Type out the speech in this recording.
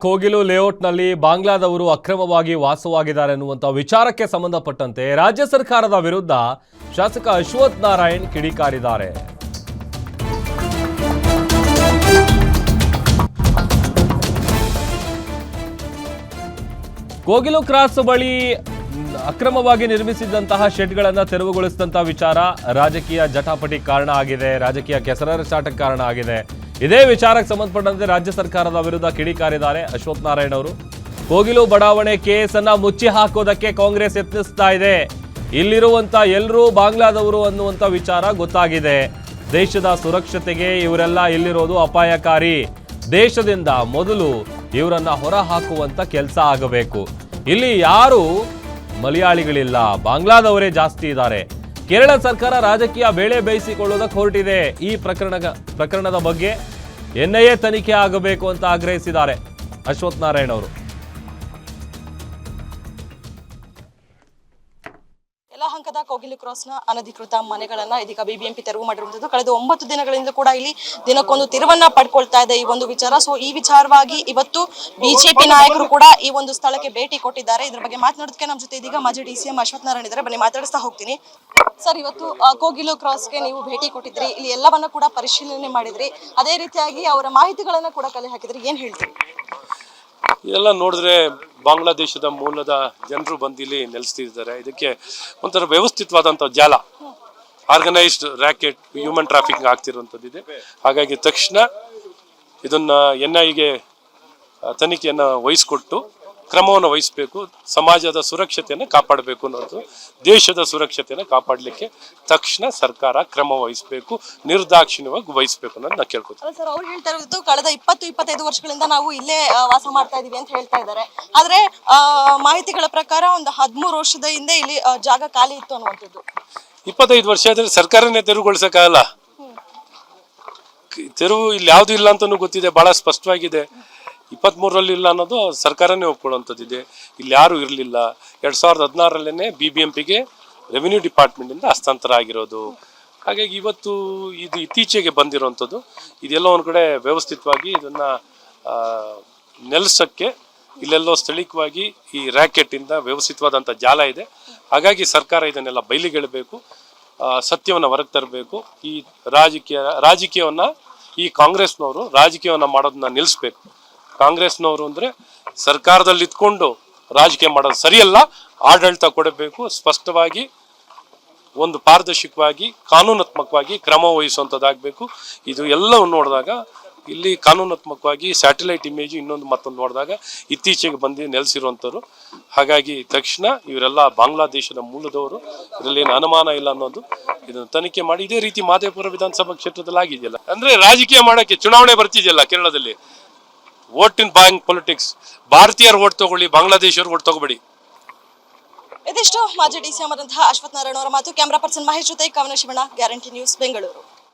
ಕೋಗಿಲು ಲೇಔಟ್ನಲ್ಲಿ ಬಾಂಗ್ಲಾದವರು ಅಕ್ರಮವಾಗಿ ವಾಸವಾಗಿದ್ದಾರೆ ಎನ್ನುವಂತ ವಿಚಾರಕ್ಕೆ ಸಂಬಂಧಪಟ್ಟಂತೆ ರಾಜ್ಯ ಸರ್ಕಾರದ ವಿರುದ್ಧ ಶಾಸಕ ಅಶ್ವಥ್ ನಾರಾಯಣ್ ಕಿಡಿಕಾರಿದ್ದಾರೆ. ಕೋಗಿಲು ಕ್ರಾಸ್ ಬಳಿ ಅಕ್ರಮವಾಗಿ ನಿರ್ಮಿಸಿದಂತಹ ಶೆಡ್ಗಳನ್ನು ತೆರವುಗೊಳಿಸಿದಂತಹ ವಿಚಾರ ರಾಜಕೀಯ ಜಟಾಪಟಿ ಕಾರಣ ಆಗಿದೆ, ರಾಜಕೀಯ ಕೆಸರಾಟಕ್ಕೆ ಕಾರಣ ಆಗಿದೆ. ಇದೇ ವಿಚಾರಕ್ಕೆ ಸಂಬಂಧಪಟ್ಟಂತೆ ರಾಜ್ಯ ಸರ್ಕಾರದ ವಿರುದ್ಧ ಕಿಡಿಕಾರಿದ್ದಾರೆ ಅಶ್ವಥ್ ನಾರಾಯಣ್ ಅವರು. ಕೋಗಿಲು ಬಡಾವಣೆ ಕೇಸನ್ನ ಮುಚ್ಚಿ ಹಾಕೋದಕ್ಕೆ ಕಾಂಗ್ರೆಸ್ ಯತ್ನಿಸ್ತಾ ಇದೆ. ಇಲ್ಲಿರುವಂತ ಎಲ್ಲರೂ ಬಾಂಗ್ಲಾದವರು ಅನ್ನುವಂಥ ವಿಚಾರ ಗೊತ್ತಾಗಿದೆ. ದೇಶದ ಸುರಕ್ಷತೆಗೆ ಇವರೆಲ್ಲ ಇಲ್ಲಿರೋದು ಅಪಾಯಕಾರಿ. ದೇಶದಿಂದ ಮೊದಲು ಇವರನ್ನ ಹೊರ ಹಾಕುವಂತ ಕೆಲಸ ಆಗಬೇಕು. ಇಲ್ಲಿ ಯಾರು ಮಲಯಾಳಿಗಳಿಲ್ಲ, ಬಾಂಗ್ಲಾದವರೇ ಜಾಸ್ತಿ ಇದ್ದಾರೆ. ಕೇರಳ ಸರ್ಕಾರ ರಾಜಕೀಯ ಬೇಳೆ ಬೇಯಿಸಿಕೊಳ್ಳೋದಕ್ಕೆ ಹೊರಟಿದೆ. ಈ ಪ್ರಕರಣದ ಬಗ್ಗೆ NIA ತನಿಖೆ ಆಗಬೇಕು ಅಂತ ಆಗ್ರಹಿಸಿದ್ದಾರೆ ಅಶ್ವಥ್ ನಾರಾಯಣ್ ಅವರು. ಯಲಹಂಕದ ಕೋಗಿಲು ಕ್ರಾಸ್ನ ಅನಧಿಕೃತ ಮನೆಗಳನ್ನ ಇದೀಗ BBMP ತೆರವು ಮಾಡಿರುವಂತದ್ದು. ಕಳೆದ 9 ದಿನಗಳಿಂದ ಕೂಡ ಇಲ್ಲಿ ದಿನಕ್ಕೊಂದು ತಿರುವನ್ನ ಪಡ್ಕೊಳ್ತಾ ಇದೆ ಈ ಒಂದು ವಿಚಾರ. ಸೊ ಈ ವಿಚಾರವಾಗಿ ಇವತ್ತು BJP ನಾಯಕರು ಕೂಡ ಈ ಒಂದು ಸ್ಥಳಕ್ಕೆ ಭೇಟಿ ಕೊಟ್ಟಿದ್ದಾರೆ. ಇದ್ರ ಬಗ್ಗೆ ಮಾತನಾಡೋದಕ್ಕೆ ನಮ್ಮ ಜೊತೆ ಇದೀಗ ಮಾಜಿ DCM ಅಶ್ವಥ್ ನಾರಾಯಣ್ ಇದ್ದಾರೆ. ಬನ್ನಿ ಮಾತಾಡಿಸ್ತಾ ಹೋಗ್ತೀನಿ. ಸರ್, ಇವತ್ತು ಕೋಗಿಲು ಕ್ರಾಸ್ಗೆ ನೀವು ಭೇಟಿ ಕೊಟ್ಟಿದ್ರಿ, ಇಲ್ಲಿ ಎಲ್ಲವನ್ನ ಕೂಡ ಪರಿಶೀಲನೆ ಮಾಡಿದ್ರಿ, ಅದೇ ರೀತಿಯಾಗಿ ಅವರ ಮಾಹಿತಿಗಳನ್ನ ಕೂಡ ಕಲೆ ಹಾಕಿದ್ರಿ, ಏನ್ ಹೇಳ್ತೀರಿ? ಇದೆಲ್ಲ ನೋಡಿದ್ರೆ ಬಾಂಗ್ಲಾದೇಶದ ಮೂಲದ ಜನರು ಬಂದಿಲ್ಲಿ ನೆಲೆಸ್ತಿದ್ದಾರೆ. ಇದಕ್ಕೆ ಒಂಥರ ವ್ಯವಸ್ಥಿತವಾದಂಥ ಜಾಲ, ಆರ್ಗನೈಸ್ಡ್ ರ್ಯಾಕೆಟ್, ಹ್ಯೂಮನ್ ಟ್ರಾಫಿಕಿಂಗ್ ಆಗ್ತಿರುವಂಥದ್ದಿದೆ. ಹಾಗಾಗಿ ತಕ್ಷಣ ಇದನ್ನ NIAಗೆ ತನಿಖೆಯನ್ನು ವಹಿಸ್ಕೊಟ್ಟು ಕ್ರಮವನ್ನು ವಹಿಸಬೇಕು. ಸಮಾಜದ ಸುರಕ್ಷತೆಯನ್ನು ಕಾಪಾಡಬೇಕು ಅನ್ನೋದು, ದೇಶದ ಸುರಕ್ಷತೆಯನ್ನು ಕಾಪಾಡಲಿಕ್ಕೆ ತಕ್ಷಣ ಸರ್ಕಾರ ಕ್ರಮ ವಹಿಸಬೇಕು, ನಿರ್ದಾಕ್ಷಿಣ್ಯವಾಗಿ ವಹಿಸಬೇಕು ಅನ್ನೋದು ನಾನು ಕೇಳ್ಕೊತೀನಿ. ಸರ್, ಅವ್ರು ಹೇಳ್ತಾ ಇರೋದು ಕಳೆದ 20-25 ವರ್ಷಗಳಿಂದ ನಾವು ಇಲ್ಲೇ ವಾಸ ಮಾಡ್ತಾ ಇದೀವಿ ಅಂತ ಹೇಳ್ತಾ ಇದ್ದಾರೆ. ಆದ್ರೆ ಮಾಹಿತಿಗಳ ಪ್ರಕಾರ ಒಂದು 13 ವರ್ಷದ ಹಿಂದೆ ಇಲ್ಲಿ ಜಾಗ ಖಾಲಿ ಇತ್ತು ಅನ್ನುವಂಥದ್ದು. 25 ವರ್ಷ ಆದ್ರೆ ಸರ್ಕಾರನೇ ತೆರವುಗೊಳಿಸಕ್ಕಾಗಲ್ಲ. ತೆರವು ಇಲ್ಲಿ ಯಾವ್ದು ಇಲ್ಲ ಅಂತಾನು ಗೊತ್ತಿದೆ, ಬಹಳ ಸ್ಪಷ್ಟವಾಗಿದೆ. 23ರಲ್ಲಿ ಇಲ್ಲ ಅನ್ನೋದು ಸರ್ಕಾರನೇ ಒಪ್ಕೊಳ್ಳುವಂಥದ್ದಿದೆ. ಇಲ್ಲಿ ಯಾರು ಇರಲಿಲ್ಲ. 2016ರಲ್ಲೇನೆ BBMPಗೆ ರೆವಿನ್ಯೂ ಡಿಪಾರ್ಟ್ಮೆಂಟಿಂದ ಹಸ್ತಾಂತರ ಆಗಿರೋದು. ಹಾಗಾಗಿ ಇವತ್ತು ಇದು ಇತ್ತೀಚೆಗೆ ಬಂದಿರೋವಂಥದ್ದು. ಇದೆಲ್ಲ ಒಂದು ಕಡೆ ವ್ಯವಸ್ಥಿತವಾಗಿ ಇದನ್ನ ನೆಲೆಸಕ್ಕೆ ಇಲ್ಲೆಲ್ಲೋ ಸ್ಥಳೀಯವಾಗಿ ಈ ರ್ಯಾಕೆಟಿಂದ ವ್ಯವಸ್ಥಿತವಾದಂಥ ಜಾಲ ಇದೆ. ಹಾಗಾಗಿ ಸರ್ಕಾರ ಇದನ್ನೆಲ್ಲ ಬಯಲಿಗೆಳಬೇಕು, ಸತ್ಯವನ್ನು ಹೊರಗೆ ತರಬೇಕು. ಈ ರಾಜಕೀಯವನ್ನ ಈ ಕಾಂಗ್ರೆಸ್ನವರು ರಾಜಕೀಯವನ್ನ ಮಾಡೋದನ್ನ ನಿಲ್ಲಿಸ್ಬೇಕು. ಕಾಂಗ್ರೆಸ್ನವರು ಅಂದರೆ ಸರ್ಕಾರದಲ್ಲಿ ಇದ್ಕೊಂಡು ರಾಜಕೀಯ ಮಾಡೋದು ಸರಿಯಲ್ಲ. ಆಡಳಿತ ಕೊಡಬೇಕು, ಸ್ಪಷ್ಟವಾಗಿ ಒಂದು ಪಾರದರ್ಶಕವಾಗಿ ಕಾನೂನಾತ್ಮಕವಾಗಿ ಕ್ರಮ ವಹಿಸುವಂಥದ್ದಾಗಬೇಕು. ಇದು ಎಲ್ಲವನ್ನು ನೋಡಿದಾಗ ಇಲ್ಲಿ ಕಾನೂನಾತ್ಮಕವಾಗಿ ಸ್ಯಾಟಲೈಟ್ ಇಮೇಜ್ ಇನ್ನೊಂದು ಮತ್ತೊಂದು ನೋಡಿದಾಗ ಇತ್ತೀಚೆಗೆ ಬಂದು ನೆಲೆಸಿರುವಂಥವ್ರು. ಹಾಗಾಗಿ ತಕ್ಷಣ ಇವರೆಲ್ಲ ಬಾಂಗ್ಲಾದೇಶದ ಮೂಲದವರು, ಇದರಲ್ಲಿ ಏನು ಅನುಮಾನ ಇಲ್ಲ ಅನ್ನೋದು ಇದನ್ನು ತನಿಖೆ ಮಾಡಿ. ಇದೇ ರೀತಿ ಮಾದೇಪುರ ವಿಧಾನಸಭಾ ಕ್ಷೇತ್ರದಲ್ಲಿ ಆಗಿದೆಯಲ್ಲ, ಅಂದ್ರೆ ರಾಜಕೀಯ ಮಾಡೋಕ್ಕೆ ಚುನಾವಣೆ ಬರ್ತಿದೆಯಲ್ಲ ಕೇರಳದಲ್ಲಿ, ವೋಟ್ ಇನ್ ಬ್ಯಾಂಕ್ ಪೊಲಿಟಿಕ್ಸ್. ಭಾರತೀಯರು ವೋಟ್ ತಗೊಳ್ಳಿ, ಬಾಂಗ್ಲಾದೇಶರು ವೋಟ್ ತಗೋಬೇಡಿ. ಇದಿಷ್ಟು ಮಾಜಿ DCM ಆದಂತಹ ಅಶ್ವಥ್ ನಾರಾಯಣ್ ಅವರ ಮಾತು. ಕ್ಯಾಮರಾ ಪರ್ಸನ್ ಮಹೇಶ್ ಜೊತೆ ಕವನ ಶಿವಣ್ಣ, ಗ್ಯಾರಂಟಿ ನ್ಯೂಸ್, ಬೆಂಗಳೂರು.